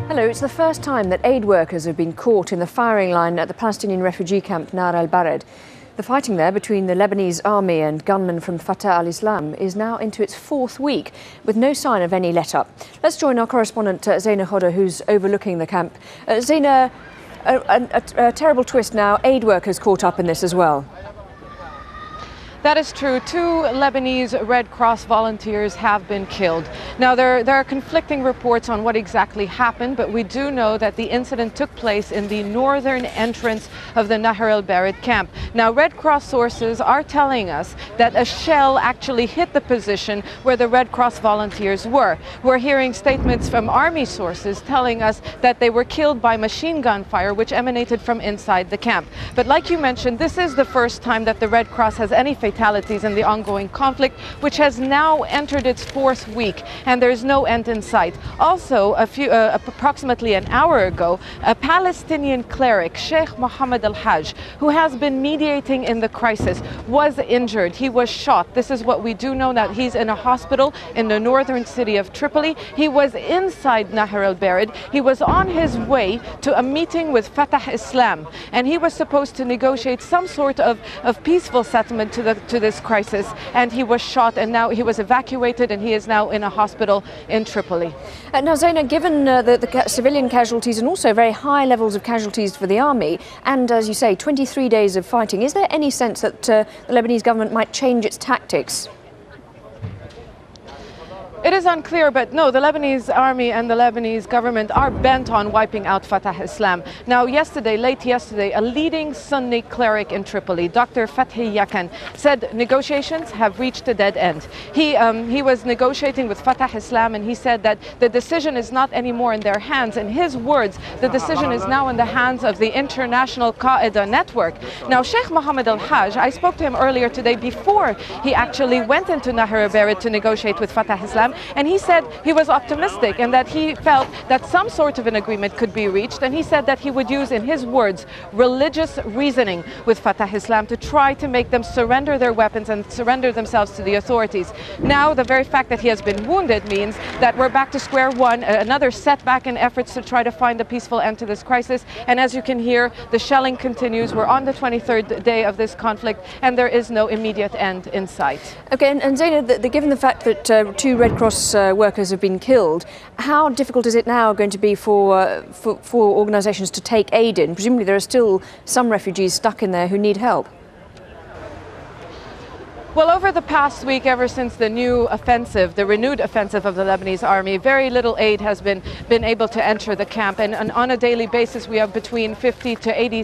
Hello, it's the first time that aid workers have been caught in the firing line at the Palestinian refugee camp Nar al-Bared. The fighting there between the Lebanese army and gunmen from Fatah al-Islam is now into its fourth week, with no sign of any let-up. Let's join our correspondent Zaina Hodder, who's overlooking the camp. Zaina, a terrible twist now, aid workers caught up in this as well. That is true. 2 Lebanese Red Cross volunteers have been killed. Now, there are conflicting reports on what exactly happened, but we do know that the incident took place in the northern entrance of the Nar al-Bared camp. Now, Red Cross sources are telling us that a shell actually hit the position where the Red Cross volunteers were. We're hearing statements from army sources telling us that they were killed by machine gun fire, which emanated from inside the camp. But like you mentioned, this is the first time that the Red Cross has any fatalities in the ongoing conflict, which has now entered its fourth week, and there's no end in sight. Also, approximately an hour ago, a Palestinian cleric, Sheikh Mohammed Al-Hajj, who has been mediating in the crisis, was injured. He was shot. This is what we do know, that he's in a hospital in the northern city of Tripoli. He was inside Nar al-Bared. He was on his way to a meeting with Fatah Islam, and he was supposed to negotiate some sort of peaceful settlement to this crisis, and he was shot, and now he was evacuated, and he is now in a hospital in Tripoli. Now, Zaina, given the civilian casualties and also very high levels of casualties for the army, and as you say, 23 days of fighting, is there any sense that the Lebanese government might change its tactics? It is unclear, but no, the Lebanese army and the Lebanese government are bent on wiping out Fatah Islam. Now, late yesterday, a leading Sunni cleric in Tripoli, Dr. Fathi Yakan, said negotiations have reached a dead end. He was negotiating with Fatah Islam, and he said that the decision is not anymore in their hands. In his words, the decision is now in the hands of the international Qaeda network. Now, Sheikh Mohammed Al-Hajj, I spoke to him earlier today before he actually went into Nar al-Bared to negotiate with Fatah Islam. And he said he was optimistic and that he felt that some sort of an agreement could be reached. And he said that he would use, in his words, religious reasoning with Fatah Islam to try to make them surrender their weapons and surrender themselves to the authorities. Now, the very fact that he has been wounded means that we're back to square one, another setback in efforts to try to find a peaceful end to this crisis. And as you can hear, the shelling continues. We're on the 23rd day of this conflict, and there is no immediate end in sight. Okay, and Zaina, given the fact that 2 Red Cross workers have been killed, how difficult is it now going to be for organisations to take aid in? Presumably there are still some refugees stuck in there who need help. Well, over the past week, ever since the renewed offensive of the Lebanese army, very little aid has been able to enter the camp. And on a daily basis, we have between 50 to 80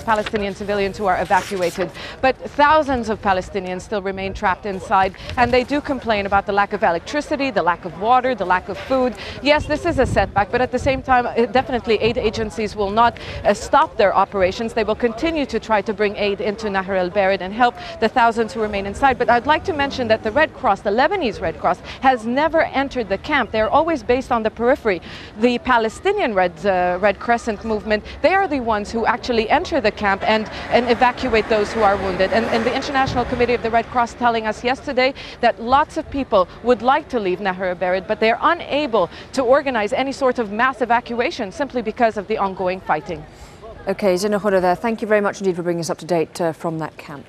Palestinian civilians who are evacuated. But thousands of Palestinians still remain trapped inside, and they do complain about the lack of electricity, the lack of water, the lack of food. Yes, this is a setback, but at the same time, definitely aid agencies will not stop their operations. They will continue to try to bring aid into Nar al-Bared and help the thousands who remain inside. But I'd like to mention that the Red Cross, the Lebanese Red Cross, has never entered the camp. They're always based on the periphery. The Palestinian Red Crescent movement, they are the ones who actually enter the camp and evacuate those who are wounded. And the International Committee of the Red Cross telling us yesterday that lots of people would like to leave Nar al-Bared, but they're unable to organize any sort of mass evacuation simply because of the ongoing fighting. Okay, Zaina Hodder there. Thank you very much indeed for bringing us up to date from that camp.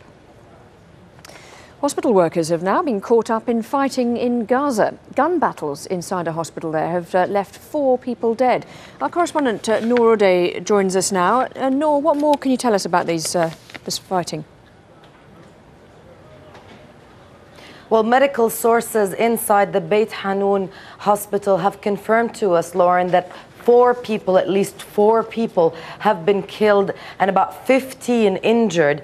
Hospital workers have now been caught up in fighting in Gaza. Gun battles inside a hospital there have left 4 people dead. Our correspondent Noor Uday joins us now. Noor, what more can you tell us about this fighting? Well, medical sources inside the Beit Hanoun hospital have confirmed to us, Lauren, that at least four people have been killed and about 15 injured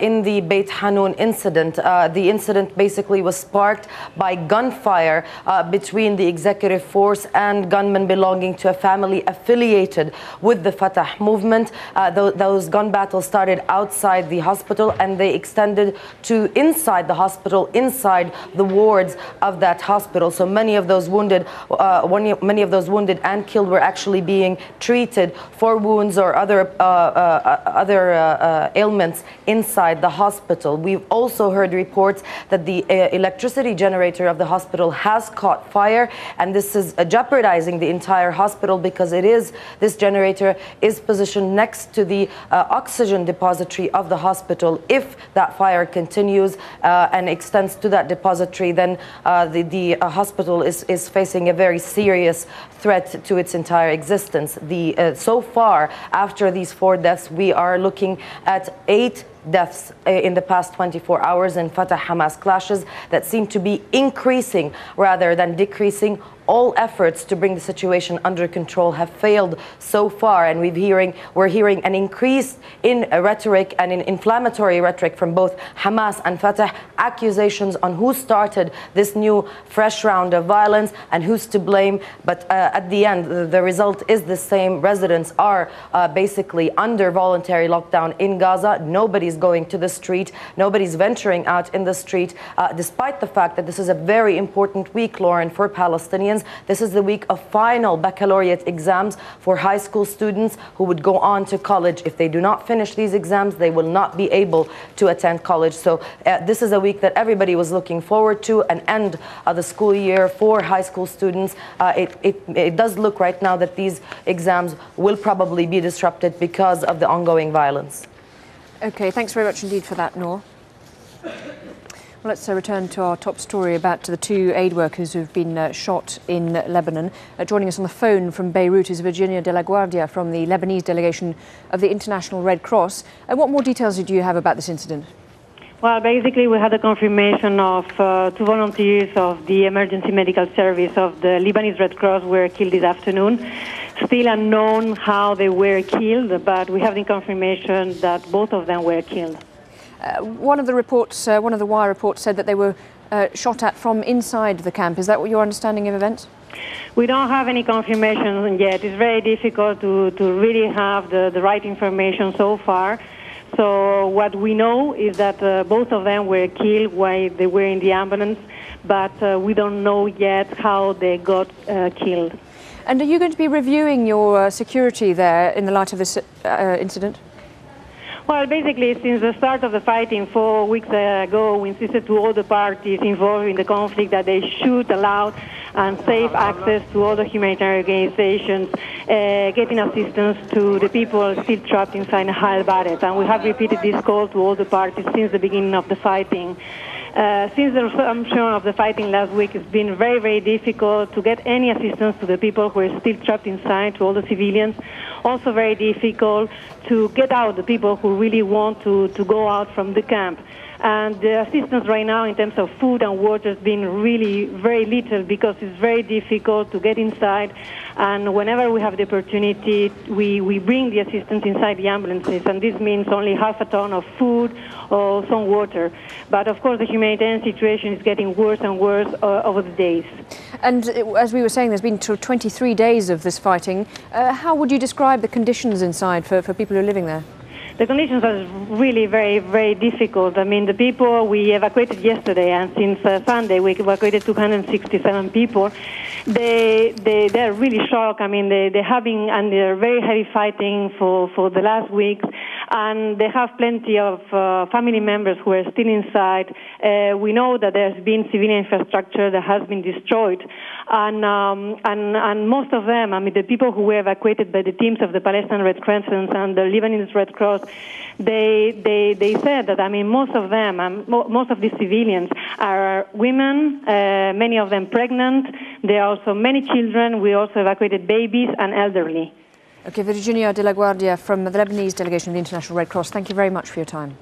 in the Beit Hanoun incident. The incident basically was sparked by gunfire between the executive force and gunmen belonging to a family affiliated with the Fatah movement. Those gun battles started outside the hospital and they extended to inside the hospital, inside the wards of that hospital. So many of those wounded and killed were actually actually being treated for wounds or other ailments inside the hospital. We've also heard reports that the electricity generator of the hospital has caught fire, and this is jeopardizing the entire hospital because this generator is positioned next to the oxygen depository of the hospital. If that fire continues and extends to that depository, then the hospital is facing a very serious threat to its entire existence. So far, after these 4 deaths, we are looking at 8 deaths in the past 24 hours in Fatah-Hamas clashes that seem to be increasing rather than decreasing. All efforts to bring the situation under control have failed so far, and we're hearing an increase in rhetoric and in inflammatory rhetoric from both Hamas and Fatah, accusations on who started this new fresh round of violence and who's to blame. But at the end, the result is the same. Residents are basically under voluntary lockdown in Gaza. Nobody's going to the street. Nobody's venturing out in the street, despite the fact that this is a very important week, Lauren, for Palestinians. This is the week of final baccalaureate exams for high school students who would go on to college. If they do not finish these exams, they will not be able to attend college. So this is a week that everybody was looking forward to, an end of the school year for high school students. It does look right now that these exams will probably be disrupted because of the ongoing violence. Okay, thanks very much indeed for that, Noor. Well, let's return to our top story about the 2 aid workers who've been shot in Lebanon. Joining us on the phone from Beirut is Virginia de la Guardia from the Lebanese delegation of the International Red Cross. What more details do you have about this incident? Well, basically, we had a confirmation of 2 volunteers of the emergency medical service of the Lebanese Red Cross were killed this afternoon. Still unknown how they were killed, but we have the confirmation that both of them were killed. One of the wire reports said that they were shot at from inside the camp. Is that what your understanding of events? We don't have any confirmation yet. It's very difficult to really have the right information so far. So what we know is that both of them were killed while they were in the ambulance, but we don't know yet how they got killed. And are you going to be reviewing your security there in the light of this incident? Well, basically, since the start of the fighting 4 weeks ago, we insisted to all the parties involved in the conflict that they should allow and safe access to all the humanitarian organizations, getting assistance to the people still trapped inside Al-Jazeera. And we have repeated this call to all the parties since the beginning of the fighting. Since the resumption of the fighting last week, it's been very, very difficult to get any assistance to the people who are still trapped inside, to all the civilians. Also very difficult to get out the people who really want to go out from the camp. And the assistance right now in terms of food and water has been really very little because it's very difficult to get inside. And whenever we have the opportunity, we bring the assistance inside the ambulances. And this means only half a ton of food or some water. But of course, the humanitarian situation is getting worse and worse over the days. And as we were saying, there's been 23 days of this fighting. How would you describe the conditions inside for people who are living there? The conditions are really very, very difficult. I mean, the people we evacuated yesterday, and since Sunday we evacuated 267 people. They're really shocked. I mean, they're having under very heavy fighting for the last weeks, and they have plenty of family members who are still inside. We know that there's been civilian infrastructure that has been destroyed, and most of them, I mean, the people who were evacuated by the teams of the Palestinian Red Crescent and the Lebanese Red Cross, they said that, I mean, most of them, most of these civilians are women, many of them pregnant. There are also many children. We also evacuated babies and elderly. Okay, Virginia de la Guardia from the Lebanese delegation of the International Red Cross, thank you very much for your time.